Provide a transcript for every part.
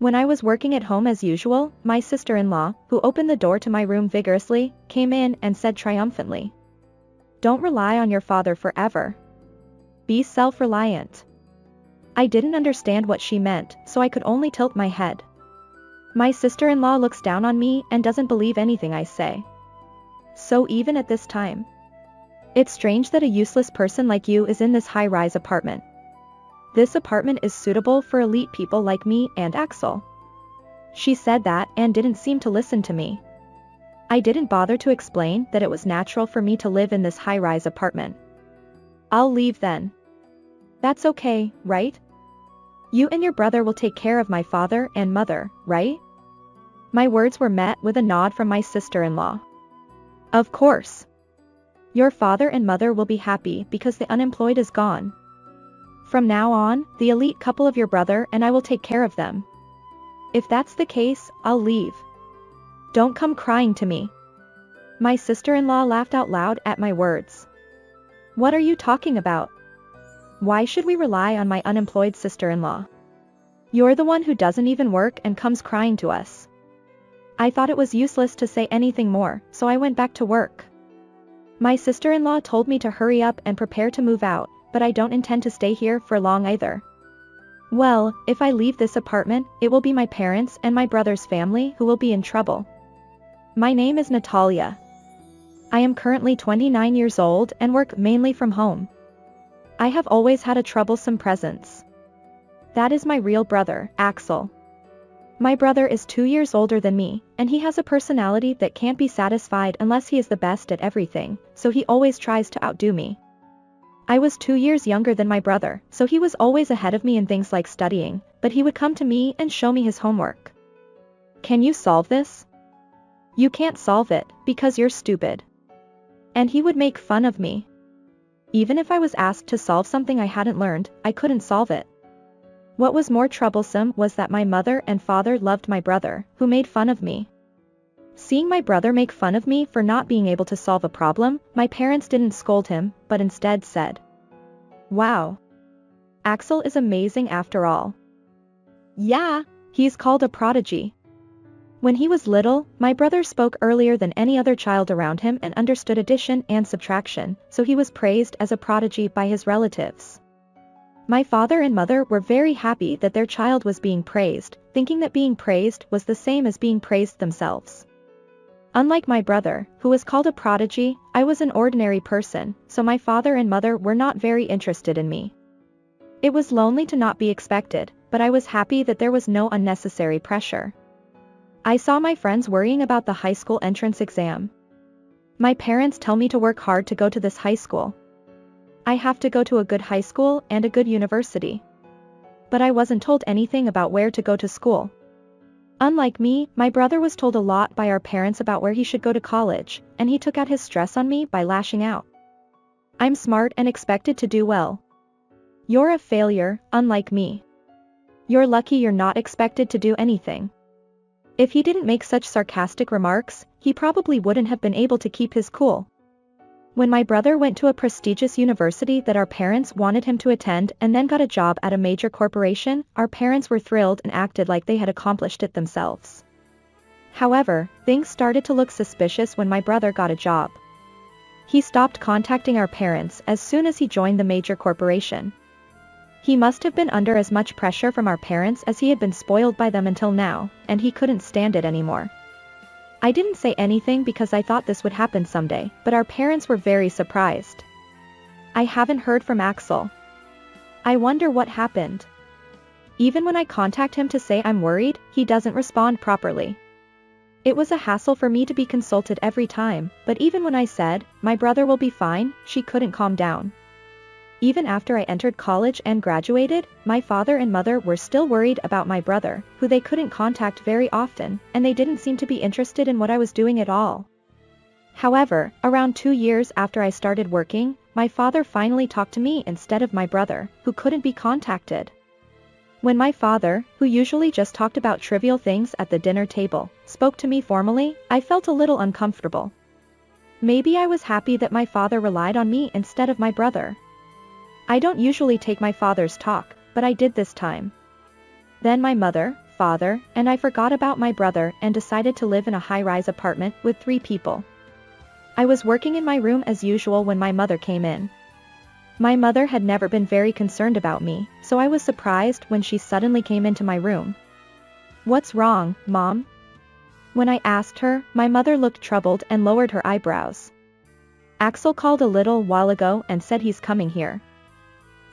When I was working at home as usual, my sister-in-law, who opened the door to my room vigorously, came in and said triumphantly, "Don't rely on your father forever. Be self-reliant." I didn't understand what she meant, so I could only tilt my head. My sister-in-law looks down on me and doesn't believe anything I say. So even at this time, it's strange that a useless person like you is in this high-rise apartment. This apartment is suitable for elite people like me and Axel. She said that and didn't seem to listen to me. I didn't bother to explain that it was natural for me to live in this high-rise apartment. "I'll leave then." "That's okay, right? You and your brother will take care of my father and mother, right?" My words were met with a nod from my sister-in-law. "Of course. Your father and mother will be happy because the unemployed is gone. From now on, the elite couple of your brother and I will take care of them. If that's the case, I'll leave. Don't come crying to me." My sister-in-law laughed out loud at my words. "What are you talking about? Why should we rely on my unemployed sister-in-law? You're the one who doesn't even work and comes crying to us." I thought it was useless to say anything more, so I went back to work. My sister-in-law told me to hurry up and prepare to move out, but I don't intend to stay here for long either. Well, if I leave this apartment, it will be my parents and my brother's family who will be in trouble. My name is Natalia. I am currently 29 years old and work mainly from home. I have always had a troublesome presence. That is my real brother, Axel. My brother is 2 years older than me, and he has a personality that can't be satisfied unless he is the best at everything, so he always tries to outdo me. I was 2 years younger than my brother, so he was always ahead of me in things like studying, but he would come to me and show me his homework. "Can you solve this?" "You can't solve it, because you're stupid." And he would make fun of me. Even if I was asked to solve something I hadn't learned, I couldn't solve it. What was more troublesome was that my mother and father loved my brother, who made fun of me. Seeing my brother make fun of me for not being able to solve a problem, my parents didn't scold him, but instead said, "Wow. Axel is amazing after all. Yeah, he's called a prodigy." When he was little, my brother spoke earlier than any other child around him and understood addition and subtraction, so he was praised as a prodigy by his relatives. My father and mother were very happy that their child was being praised, thinking that being praised was the same as being praised themselves. Unlike my brother, who was called a prodigy, I was an ordinary person, so my father and mother were not very interested in me. It was lonely to not be expected, but I was happy that there was no unnecessary pressure. I saw my friends worrying about the high school entrance exam. My parents tell me to work hard to go to this high school. I have to go to a good high school and a good university. But I wasn't told anything about where to go to school. Unlike me, my brother was told a lot by our parents about where he should go to college, and he took out his stress on me by lashing out. "I'm smart and expected to do well. You're a failure, unlike me. You're lucky you're not expected to do anything." If he didn't make such sarcastic remarks, he probably wouldn't have been able to keep his cool. When my brother went to a prestigious university that our parents wanted him to attend and then got a job at a major corporation, our parents were thrilled and acted like they had accomplished it themselves. However, things started to look suspicious when my brother got a job. He stopped contacting our parents as soon as he joined the major corporation. He must have been under as much pressure from our parents as he had been spoiled by them until now, and he couldn't stand it anymore. I didn't say anything because I thought this would happen someday, but our parents were very surprised. I haven't heard from Axel. I wonder what happened. Even when I contact him to say I'm worried, he doesn't respond properly. It was a hassle for me to be consulted every time, but even when I said, "My brother will be fine," she couldn't calm down. Even after I entered college and graduated, my father and mother were still worried about my brother, who they couldn't contact very often, and they didn't seem to be interested in what I was doing at all. However, around 2 years after I started working, my father finally talked to me instead of my brother, who couldn't be contacted. When my father, who usually just talked about trivial things at the dinner table, spoke to me formally, I felt a little uncomfortable. Maybe I was happy that my father relied on me instead of my brother. I don't usually take my father's talk, but I did this time. Then my mother, father, and I forgot about my brother and decided to live in a high-rise apartment with 3 people. I was working in my room as usual when my mother came in. My mother had never been very concerned about me, so I was surprised when she suddenly came into my room. "What's wrong, Mom?" When I asked her, my mother looked troubled and lowered her eyebrows. "Axel called a little while ago and said he's coming here.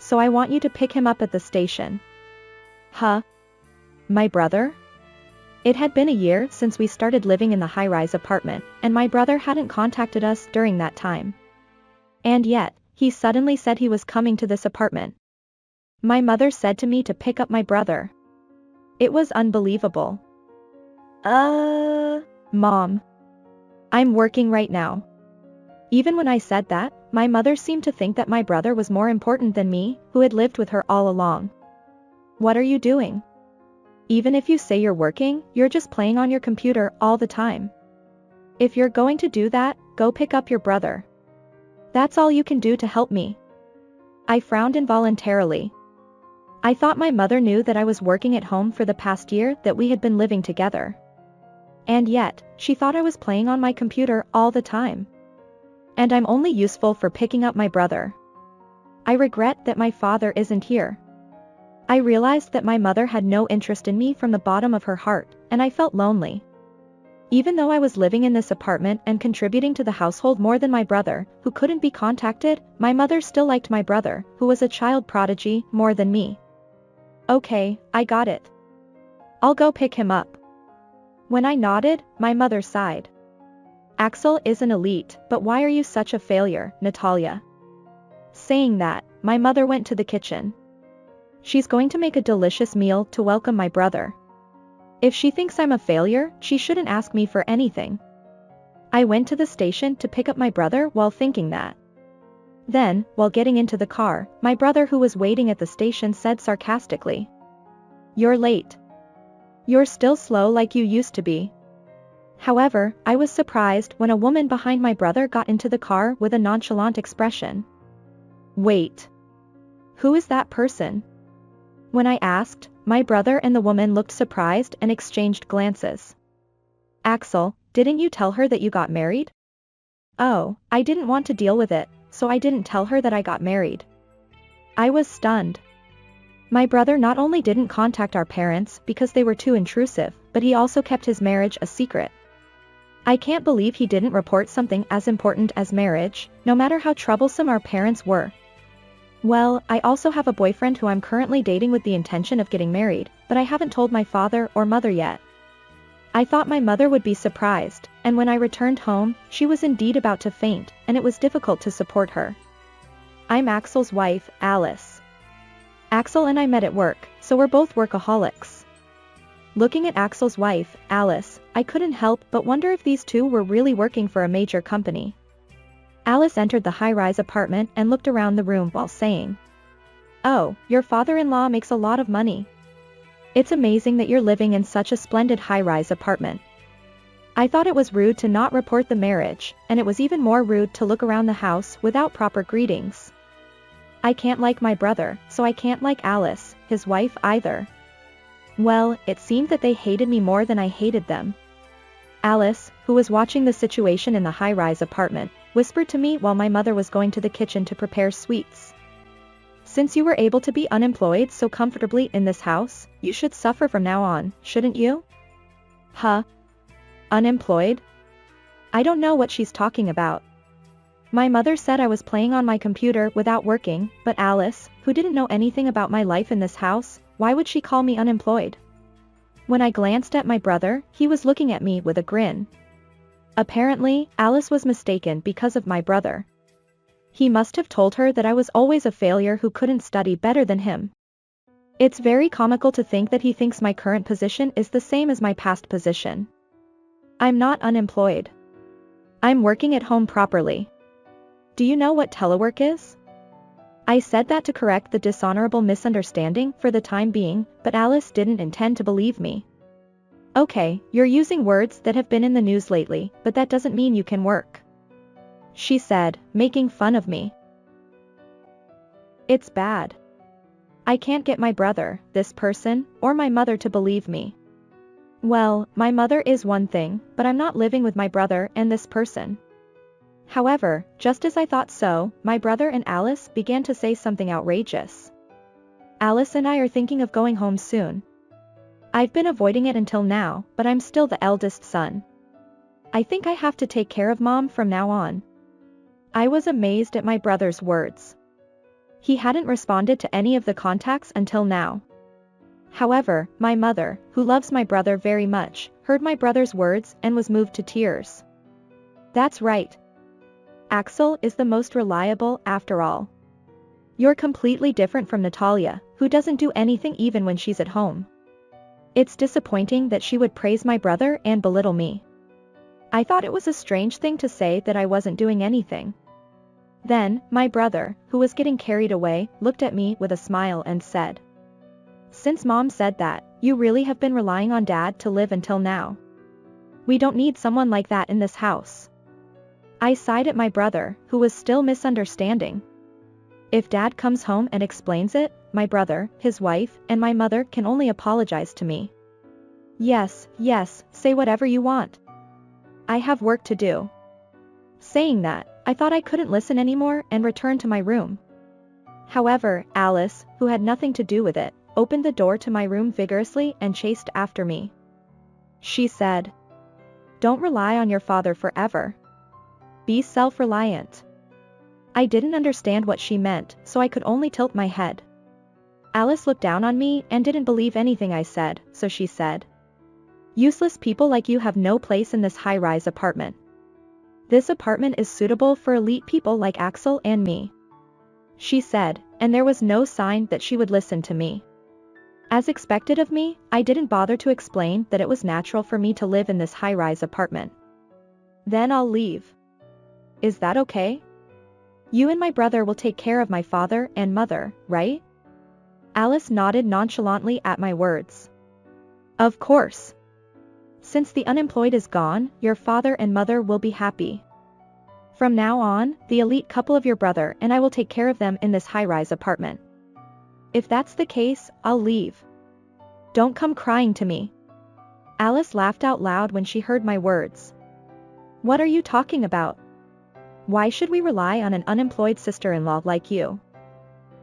So I want you to pick him up at the station." "Huh? My brother?" It had been a year since we started living in the high-rise apartment, and my brother hadn't contacted us during that time. And yet, he suddenly said he was coming to this apartment. My mother said to me to pick up my brother. It was unbelievable. Mom. I'm working right now." Even when I said that, my mother seemed to think that my brother was more important than me, who had lived with her all along. "What are you doing? Even if you say you're working, you're just playing on your computer all the time. If you're going to do that, go pick up your brother. That's all you can do to help me." I frowned involuntarily. I thought my mother knew that I was working at home for the past year that we had been living together. And yet, she thought I was playing on my computer all the time. And I'm only useful for picking up my brother. I regret that my father isn't here. I realized that my mother had no interest in me from the bottom of her heart, and I felt lonely. Even though I was living in this apartment and contributing to the household more than my brother, who couldn't be contacted, my mother still liked my brother, who was a child prodigy, more than me. "Okay, I got it. I'll go pick him up." When I nodded, my mother sighed. "Axel is an elite, but why are you such a failure, Natalia?" Saying that, my mother went to the kitchen. "She's going to make a delicious meal to welcome my brother. If she thinks I'm a failure, she shouldn't ask me for anything." I went to the station to pick up my brother while thinking that. Then, while getting into the car, my brother who was waiting at the station said sarcastically, "You're late. You're still slow like you used to be." However, I was surprised when a woman behind my brother got into the car with a nonchalant expression. "Wait. Who is that person?" When I asked, my brother and the woman looked surprised and exchanged glances. "Axel, didn't you tell her that you got married?" "Oh, I didn't want to deal with it, so I didn't tell her that I got married." I was stunned. My brother not only didn't contact our parents because they were too intrusive, but he also kept his marriage a secret. I can't believe he didn't report something as important as marriage, no matter how troublesome our parents were. Well, I also have a boyfriend who I'm currently dating with the intention of getting married, but I haven't told my father or mother yet. I thought my mother would be surprised, and when I returned home, she was indeed about to faint, and it was difficult to support her. I'm Axel's wife, Alice. Axel and I met at work, so we're both workaholics. Looking at Axel's wife, Alice, I couldn't help but wonder if these two were really working for a major company. Alice entered the high-rise apartment and looked around the room while saying, "Oh, your father-in-law makes a lot of money. It's amazing that you're living in such a splendid high-rise apartment." I thought it was rude to not report the marriage, and it was even more rude to look around the house without proper greetings. I can't like my brother, so I can't like Alice, his wife, either. Well, it seemed that they hated me more than I hated them. Alice, who was watching the situation in the high-rise apartment, whispered to me while my mother was going to the kitchen to prepare sweets. "Since you were able to be unemployed so comfortably in this house, you should suffer from now on, shouldn't you?" Huh? Unemployed? I don't know what she's talking about. My mother said I was playing on my computer without working, but Alice, who didn't know anything about my life in this house, why would she call me unemployed? When I glanced at my brother, he was looking at me with a grin. Apparently, Alice was mistaken because of my brother. He must have told her that I was always a failure who couldn't study better than him. It's very comical to think that he thinks my current position is the same as my past position. I'm not unemployed. I'm working at home properly. Do you know what telework is? I said that to correct the dishonorable misunderstanding for the time being, but Alice didn't intend to believe me. "Okay, you're using words that have been in the news lately, but that doesn't mean you can work," she said, making fun of me. "It's bad. I can't get my brother, this person, or my mother to believe me. Well, my mother is one thing, but I'm not living with my brother and this person. However, just as I thought so, my brother and Alice began to say something outrageous. Alice and I are thinking of going home soon. I've been avoiding it until now, but I'm still the eldest son. I think I have to take care of Mom from now on. I was amazed at my brother's words. He hadn't responded to any of the contacts until now. However, my mother, who loves my brother very much, heard my brother's words and was moved to tears. That's right. Axel is the most reliable after all. You're completely different from Natalia, who doesn't do anything even when she's at home. It's disappointing that she would praise my brother and belittle me. I thought it was a strange thing to say that I wasn't doing anything. Then, my brother, who was getting carried away, looked at me with a smile and said, "Since Mom said that, you really have been relying on Dad to live until now. We don't need someone like that in this house." I sighed at my brother, who was still misunderstanding. If Dad comes home and explains it, my brother, his wife, and my mother can only apologize to me. Yes, say whatever you want. I have work to do. Saying that, I thought I couldn't listen anymore and returned to my room. However, Alice, who had nothing to do with it, opened the door to my room vigorously and chased after me. She said, "Don't rely on your father forever. Be self-reliant." I didn't understand what she meant, so I could only tilt my head. Alice looked down on me and didn't believe anything I said, so she said, "Useless people like you have no place in this high-rise apartment. This apartment is suitable for elite people like Axel and me," she said, and there was no sign that she would listen to me. As expected of me, I didn't bother to explain that it was natural for me to live in this high-rise apartment. "Then I'll leave. Is that okay? You and my brother will take care of my father and mother, right?" Alice nodded nonchalantly at my words. "Of course. Since the unemployed is gone, your father and mother will be happy. From now on, the elite couple of your brother and I will take care of them in this high-rise apartment. If that's the case, I'll leave. Don't come crying to me." Alice laughed out loud when she heard my words. "What are you talking about? Why should we rely on an unemployed sister-in-law like you?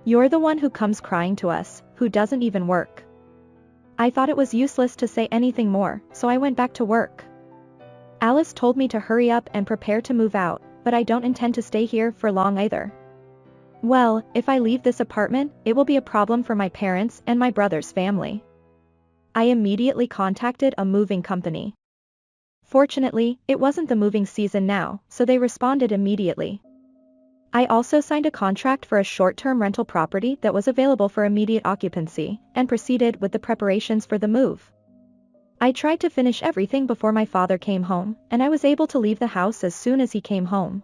You're the one who comes crying to us, who doesn't even work." I thought it was useless to say anything more, so I went back to work. Alice told me to hurry up and prepare to move out, but I don't intend to stay here for long either. Well, if I leave this apartment, it will be a problem for my parents and my brother's family. I immediately contacted a moving company. Fortunately, it wasn't the moving season now, so they responded immediately. I also signed a contract for a short-term rental property that was available for immediate occupancy, and proceeded with the preparations for the move. I tried to finish everything before my father came home, and I was able to leave the house as soon as he came home.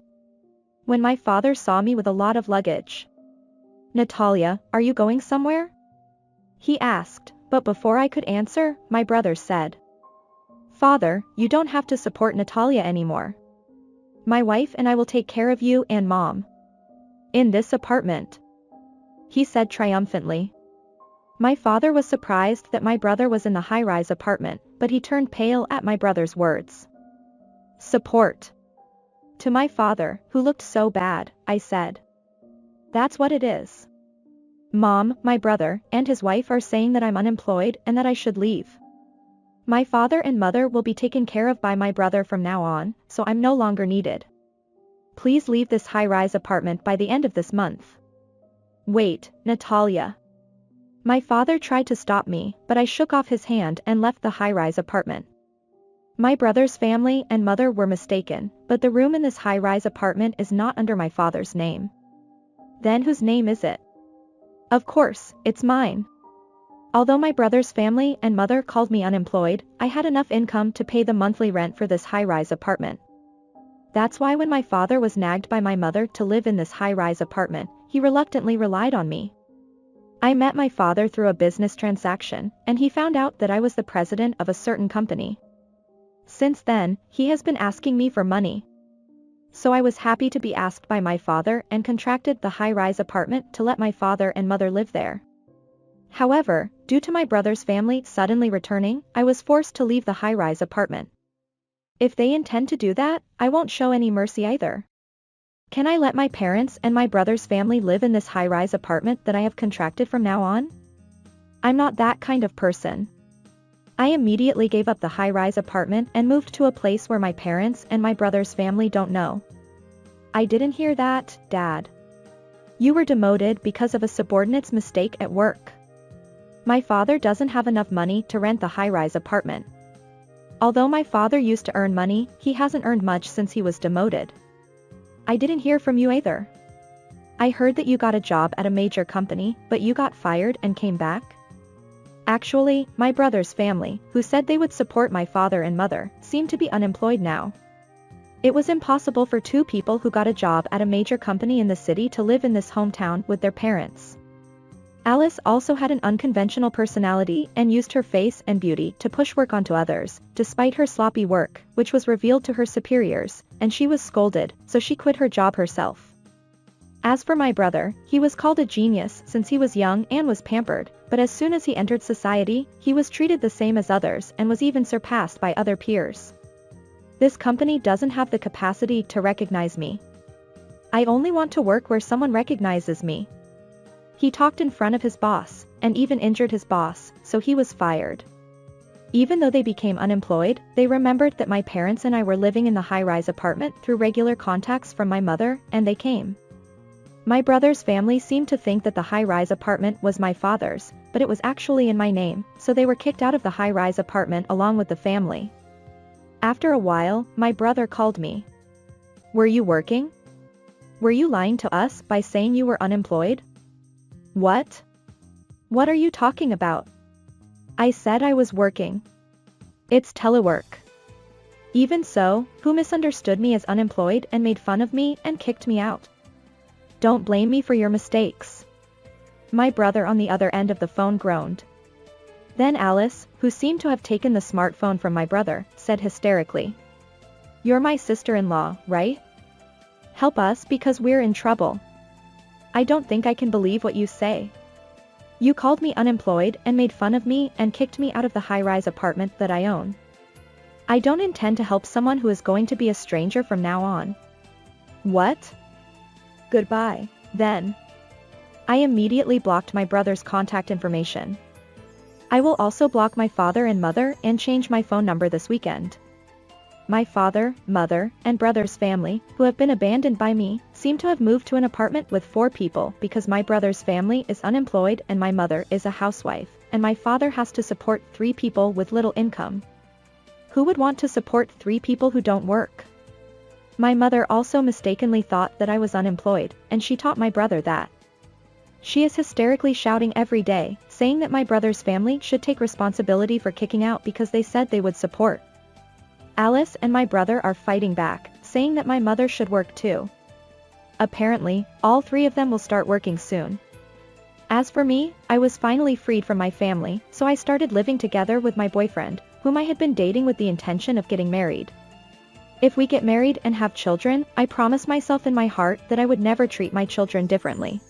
When my father saw me with a lot of luggage, "Natalia, are you going somewhere?" he asked, but before I could answer, my brother said, "Father, you don't have to support Natalia anymore. My wife and I will take care of you and Mom. In this apartment," he said triumphantly. My father was surprised that my brother was in the high-rise apartment, but he turned pale at my brother's words. "Support." To my father, who looked so bad, I said, "That's what it is. Mom, my brother, and his wife are saying that I'm unemployed and that I should leave. My father and mother will be taken care of by my brother from now on, so I'm no longer needed. Please leave this high-rise apartment by the end of this month." "Wait, Natalia." My father tried to stop me, but I shook off his hand and left the high-rise apartment. My brother's family and mother were mistaken, but the room in this high-rise apartment is not under my father's name. Then whose name is it? Of course, it's mine. Although my brother's family and mother called me unemployed, I had enough income to pay the monthly rent for this high-rise apartment. That's why when my father was nagged by my mother to live in this high-rise apartment, he reluctantly relied on me. I met my father through a business transaction, and he found out that I was the president of a certain company. Since then, he has been asking me for money. So I was happy to be asked by my father and contracted the high-rise apartment to let my father and mother live there. However, due to my brother's family suddenly returning, I was forced to leave the high-rise apartment. If they intend to do that, I won't show any mercy either. Can I let my parents and my brother's family live in this high-rise apartment that I have contracted from now on? I'm not that kind of person. I immediately gave up the high-rise apartment and moved to a place where my parents and my brother's family don't know. I didn't hear that, Dad. You were demoted because of a subordinate's mistake at work. My father doesn't have enough money to rent the high-rise apartment. Although my father used to earn money, he hasn't earned much since he was demoted. I didn't hear from you either. I heard that you got a job at a major company, but you got fired and came back? Actually, my brother's family, who said they would support my father and mother, seem to be unemployed now. It was impossible for two people who got a job at a major company in the city to live in this hometown with their parents. Alice also had an unconventional personality and used her face and beauty to push work onto others, despite her sloppy work, which was revealed to her superiors, and she was scolded, so she quit her job herself. As for my brother, he was called a genius since he was young and was pampered, but as soon as he entered society, he was treated the same as others and was even surpassed by other peers. This company doesn't have the capacity to recognize me. I only want to work where someone recognizes me. He talked in front of his boss, and even injured his boss, so he was fired. Even though they became unemployed, they remembered that my parents and I were living in the high-rise apartment through regular contacts from my mother, and they came. My brother's family seemed to think that the high-rise apartment was my father's, but it was actually in my name, so they were kicked out of the high-rise apartment along with the family. After a while, my brother called me. Were you working? Were you lying to us by saying you were unemployed? What? What are you talking about? I said I was working. It's telework. Even so, who misunderstood me as unemployed and made fun of me and kicked me out? Don't blame me for your mistakes. My brother on the other end of the phone groaned. Then Alice, who seemed to have taken the smartphone from my brother, said hysterically. You're my sister-in-law, right? Help us because we're in trouble. I don't think I can believe what you say. You called me unemployed and made fun of me and kicked me out of the high-rise apartment that I own. I don't intend to help someone who is going to be a stranger from now on. What? Goodbye, then. I immediately blocked my brother's contact information. I will also block my father and mother and change my phone number this weekend. My father, mother, and brother's family, who have been abandoned by me, seem to have moved to an apartment with 4 people because my brother's family is unemployed and my mother is a housewife, and my father has to support 3 people with little income. Who would want to support 3 people who don't work? My mother also mistakenly thought that I was unemployed, and she taught my brother that. She is hysterically shouting every day, saying that my brother's family should take responsibility for kicking out because they said they would support. Alice and my brother are fighting back, saying that my mother should work too. Apparently, all 3 of them will start working soon. As for me, I was finally freed from my family, so I started living together with my boyfriend, whom I had been dating with the intention of getting married. If we get married and have children, I promise myself in my heart that I would never treat my children differently.